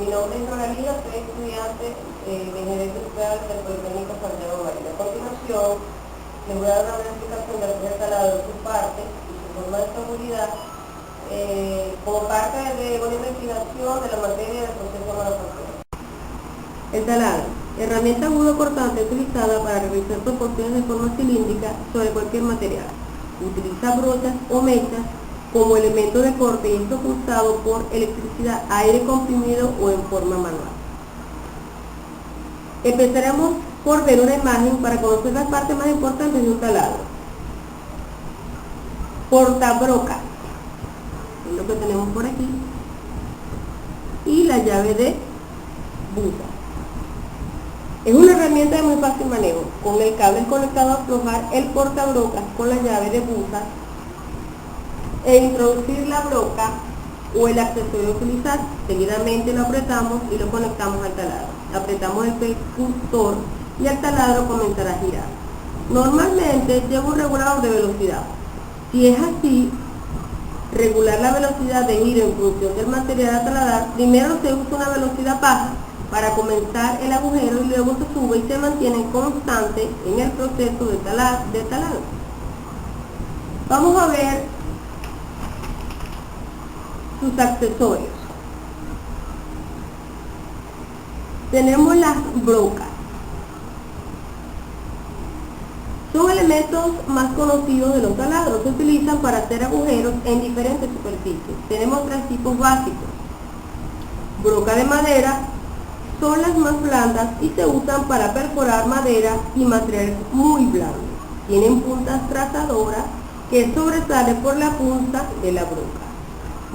Mi nombre es Noralina, soy estudiante de Ingeniería Industrial del Politécnico Santiago Marín. A continuación, les voy a dar una explicación del proceso de talado de su parte y su forma de seguridad como parte de una investigación de la materia del proceso manufacturero. El talado, herramienta aguda cortante utilizada para realizar proporciones de forma cilíndrica sobre cualquier material. Utiliza brochas o mechas como elemento de corte y es propulsado por electricidad, aire comprimido o en forma manual. Empezaremos por ver una imagen para conocer las partes más importantes de un taladro. Portabroca, es lo que tenemos por aquí, y la llave de buza. Es una herramienta de muy fácil manejo. Con el cable conectado a aflojar el portabrocas con la llave de buza e introducir la broca o el accesorio a utilizar. Seguidamente lo apretamos y lo conectamos al taladro. Apretamos el percutor y el taladro comenzará a girar. Normalmente lleva un regulador de velocidad. Si es así, regular la velocidad de giro en función del material a taladrar, primero se usa una velocidad baja para comenzar el agujero y luego se sube y se mantiene constante en el proceso de talado. Vamos a ver sus accesorios. Tenemos las brocas. Son elementos más conocidos de los taladros. Se utilizan para hacer agujeros en diferentes superficies. Tenemos tres tipos básicos. Broca de madera, son las más blandas y se usan para perforar madera y materiales muy blandos. Tienen puntas trazadoras que sobresalen por la punta de la broca.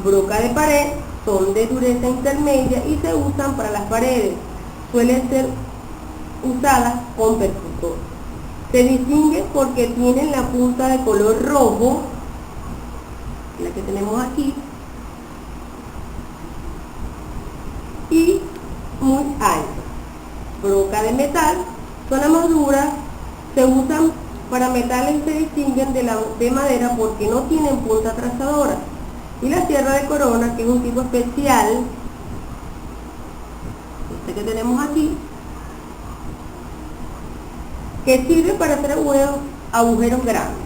Broca de pared, son de dureza intermedia y se usan para las paredes. Suelen ser usadas con percutor. Se distinguen porque tienen la punta de color rojo, la que tenemos aquí, y muy alta. Broca de metal, son las más duras, se usan para metales y se distinguen de madera porque no tienen punta trazadora. Y la sierra de corona, que es un tipo especial, este que tenemos aquí, que sirve para hacer agujeros grandes.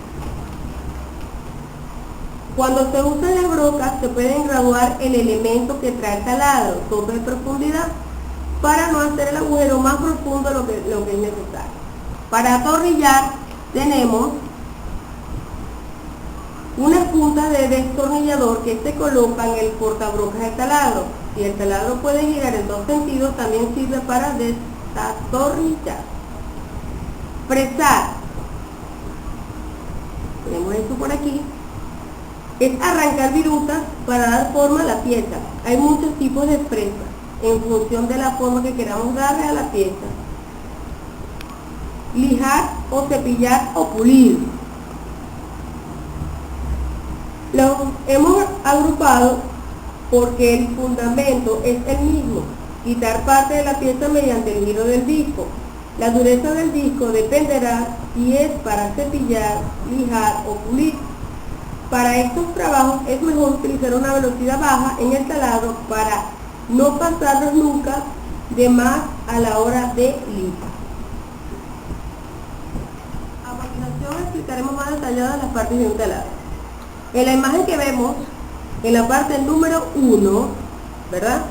Cuando se usan las brocas se pueden graduar el elemento que trae el taladro, tope de profundidad, para no hacer el agujero más profundo lo que es necesario. Para atornillar tenemos unas puntas de destornillador que se colocan en el portabrocas del taladro. Si el taladro puede girar en dos sentidos, también sirve para desatornillar. Fresar, tenemos esto por aquí, es arrancar virutas para dar forma a la pieza. Hay muchos tipos de fresa en función de la forma que queramos darle a la pieza. Lijar o cepillar o pulir. Los hemos agrupado porque el fundamento es el mismo, quitar parte de la pieza mediante el giro del disco. La dureza del disco dependerá si es para cepillar, lijar o pulir. Para estos trabajos es mejor utilizar una velocidad baja en el taladro para no pasarnos nunca de más a la hora de lijar. A continuación explicaremos más detalladas las partes de un taladro. En la imagen que vemos, en la parte número 1, ¿verdad?,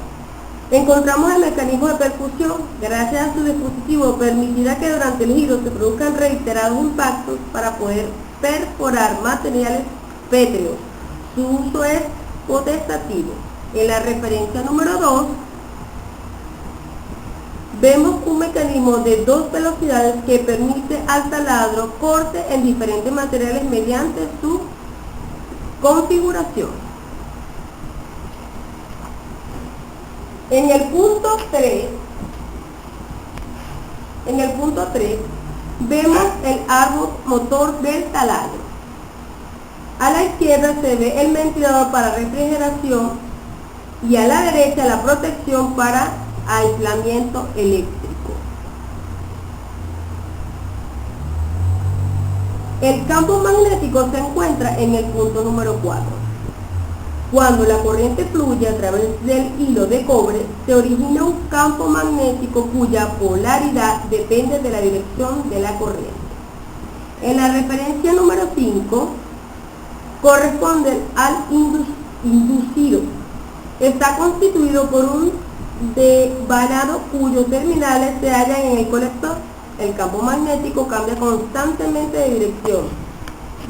encontramos el mecanismo de percusión. Gracias a su dispositivo permitirá que durante el giro se produzcan reiterados impactos para poder perforar materiales pétreos. Su uso es potestativo. En la referencia número 2 vemos un mecanismo de dos velocidades que permite al taladro corte en diferentes materiales mediante su configuración. En el punto 3 vemos el árbol motor del taladro. A la izquierda se ve el ventilador para refrigeración y a la derecha la protección para aislamiento eléctrico. El campo magnético se encuentra en el punto número 4. Cuando la corriente fluye a través del hilo de cobre, se origina un campo magnético cuya polaridad depende de la dirección de la corriente. En la referencia número 5, corresponde al inducido. Está constituido por un devanado cuyos terminales se hallan en el colector. El campo magnético cambia constantemente de dirección.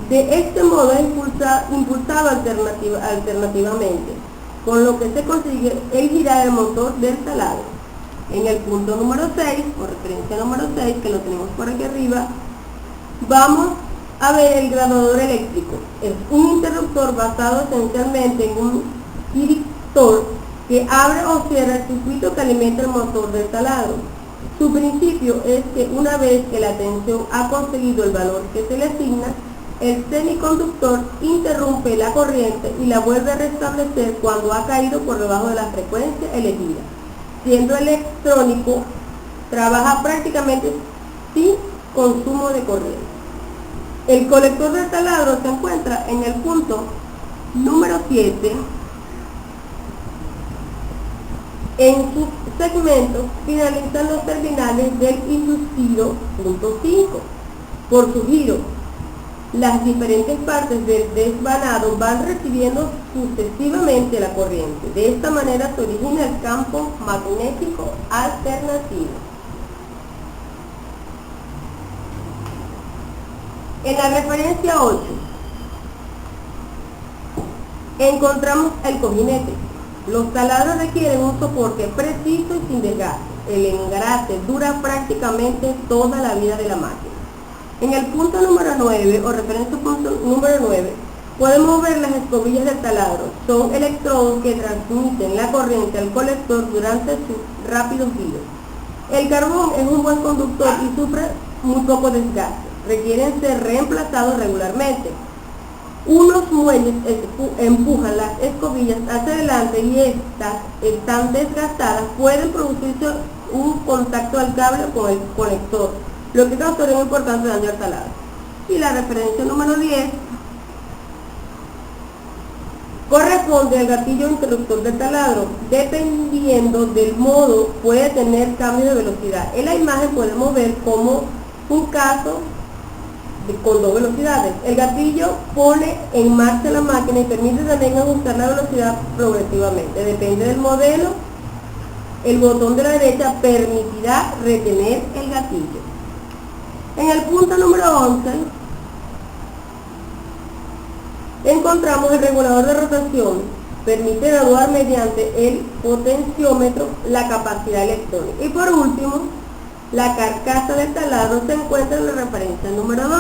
De este modo es impulsado alternativamente, con lo que se consigue el girar el motor del taladro. En el punto número 6, o referencia número 6, que lo tenemos por aquí arriba, vamos a ver el graduador eléctrico. Es un interruptor basado esencialmente en un director que abre o cierra el circuito que alimenta el motor del taladro. Su principio es que una vez que la tensión ha conseguido el valor que se le asigna, el semiconductor interrumpe la corriente y la vuelve a restablecer cuando ha caído por debajo de la frecuencia elegida. Siendo electrónico, trabaja prácticamente sin consumo de corriente. El colector del taladro se encuentra en el punto número 7. En sus segmentos finalizan los terminales del inducido punto 5. Por su giro, las diferentes partes del desvanado van recibiendo sucesivamente la corriente. De esta manera se origina el campo magnético alternativo. En la referencia 8 encontramos el cojinete. Los taladros requieren un soporte preciso y sin desgaste. El engrase dura prácticamente toda la vida de la máquina. En el punto número 9, o referencia punto número 9, podemos ver las escobillas del taladro. Son electrodos que transmiten la corriente al colector durante sus rápidos giros. El carbón es un buen conductor y sufre muy poco desgaste. Requieren ser reemplazados regularmente. Unos muelles empujan las escobillas hacia adelante y estas están desgastadas. Pueden producirse un contacto al cable con el conector, lo que causaría un importante daño al taladro. Y la referencia número 10 corresponde al gatillo interruptor del taladro. Dependiendo del modo, puede tener cambios de velocidad. En la imagen podemos ver como un caso con dos velocidades. El gatillo pone en marcha la máquina y permite también ajustar la velocidad progresivamente. Depende del modelo, el botón de la derecha permitirá retener el gatillo. En el punto número 11 encontramos el regulador de rotación. Permite graduar mediante el potenciómetro la capacidad electrónica. Y por último, la carcasa del taladro se encuentra en la referencia número 12.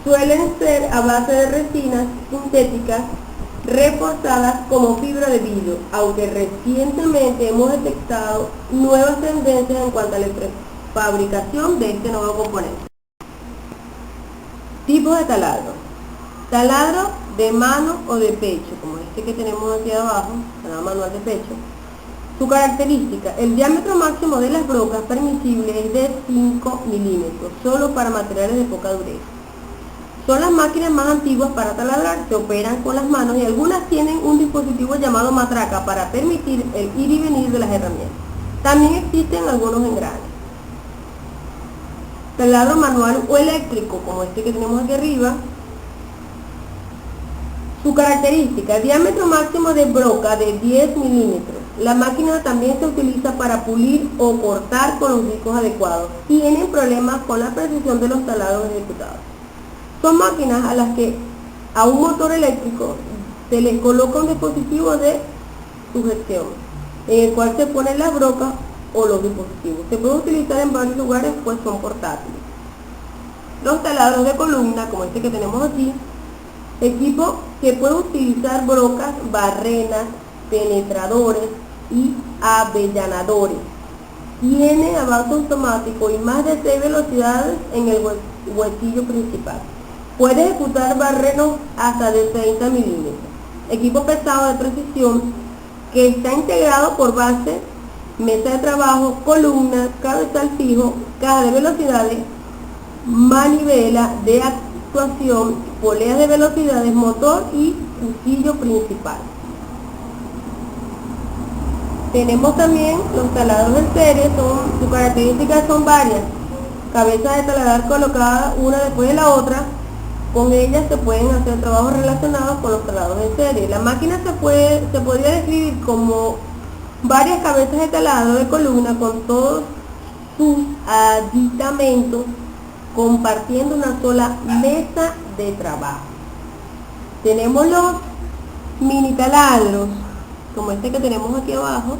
Suelen ser a base de resinas sintéticas reforzadas como fibra de vidrio, aunque recientemente hemos detectado nuevas tendencias en cuanto a la fabricación de este nuevo componente. Tipos de taladro. Taladro de mano o de pecho, como este que tenemos aquí abajo, taladro manual de pecho. Su característica: el diámetro máximo de las brocas permisible es de 5 milímetros, solo para materiales de poca dureza. Son las máquinas más antiguas para taladrar, se operan con las manos y algunas tienen un dispositivo llamado matraca para permitir el ir y venir de las herramientas. También existen algunos engranes. Taladro manual o eléctrico, como este que tenemos aquí arriba. Su característica: diámetro máximo de broca de 10 milímetros. La máquina también se utiliza para pulir o cortar con los discos adecuados. Tienen problemas con la precisión de los taladros ejecutados. Son máquinas a las que a un motor eléctrico se les coloca un dispositivo de sujeción, en el cual se ponen las brocas o los dispositivos. Se puede utilizar en varios lugares, pues son portátiles. Los taladros de columna, como este que tenemos aquí, equipo que puede utilizar brocas, barrenas, penetradores y avellanadores. Tiene avance automático y más de 6 velocidades en el huesillo principal. Puede ejecutar barrenos hasta de 30 milímetros. Equipo pesado de precisión que está integrado por base, mesa de trabajo, columna, cabezal fijo, caja de velocidades, manivela de actuación, poleas de velocidades, motor y cuchillo principal. Tenemos también los taladros en serie, sus características son varias. Cabezas de taladrar colocadas una después de la otra. Con ellas se pueden hacer trabajos relacionados con los taladros en serie. La máquina se podría describir como varias cabezas de taladro de columna con todos sus aditamentos compartiendo una sola mesa de trabajo. Tenemos los mini taladros, como este que tenemos aquí abajo.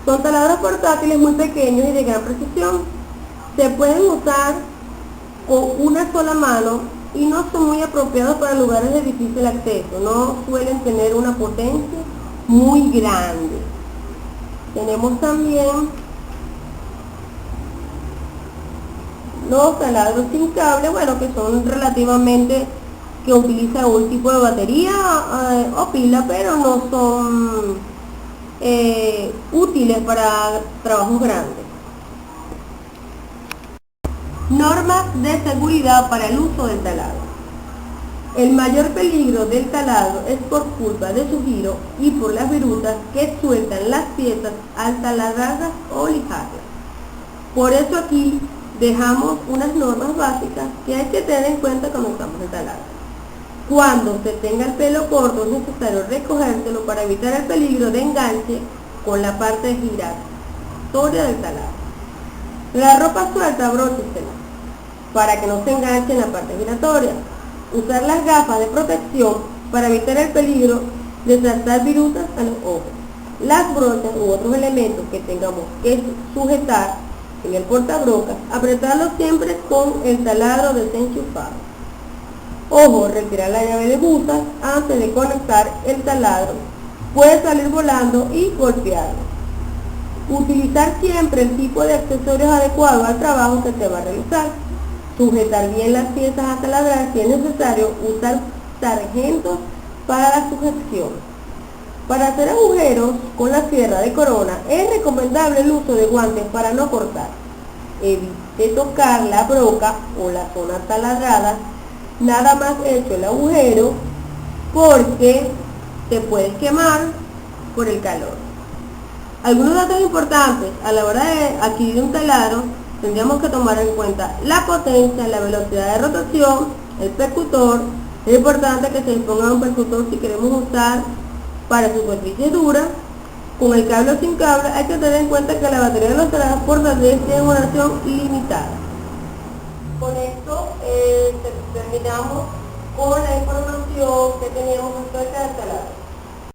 Son taladros portátiles muy pequeños y de gran precisión. Se pueden usar con una sola mano y no son muy apropiados para lugares de difícil acceso. No suelen tener una potencia muy grande. Tenemos también los taladros sin cable, bueno, que son relativamente, que utilizan un tipo de batería o pila, pero no son útiles para trabajos grandes. Normas de seguridad para el uso del taladro. El mayor peligro del taladro es por culpa de su giro y por las virutas que sueltan las piezas al taladrarlas o lijarlas. Por eso aquí dejamos unas normas básicas que hay que tener en cuenta cuando usamos el taladro. Cuando se tenga el pelo corto es necesario recogérselo para evitar el peligro de enganche con la parte giratoria del taladro. La ropa suelta, abróchesela para que no se enganche en la parte giratoria. Usar las gafas de protección para evitar el peligro de saltar virutas a los ojos. Las brochas u otros elementos que tengamos que sujetar en el portabrocas, apretarlo siempre con el taladro desenchufado. Ojo, retirar la llave de buza antes de conectar el taladro. Puede salir volando y golpearlo. Utilizar siempre el tipo de accesorios adecuados al trabajo que se va a realizar. Sujetar bien las piezas a taladrar. Si es necesario, usar sargentos para la sujeción. Para hacer agujeros con la sierra de corona es recomendable el uso de guantes para no cortar. Evite tocar la broca o la zona taladrada nada más hecho el agujero, porque te puedes quemar por el calor. Algunos datos importantes a la hora de adquirir un taladro: tendríamos que tomar en cuenta la potencia, la velocidad de rotación, el percutor. Es importante que se disponga de un percutor si queremos usar para superficie dura. Con el cable o sin cable hay que tener en cuenta que la batería de los taladros portátiles tiene una duración limitada. Con esto terminamos con la información que teníamos acerca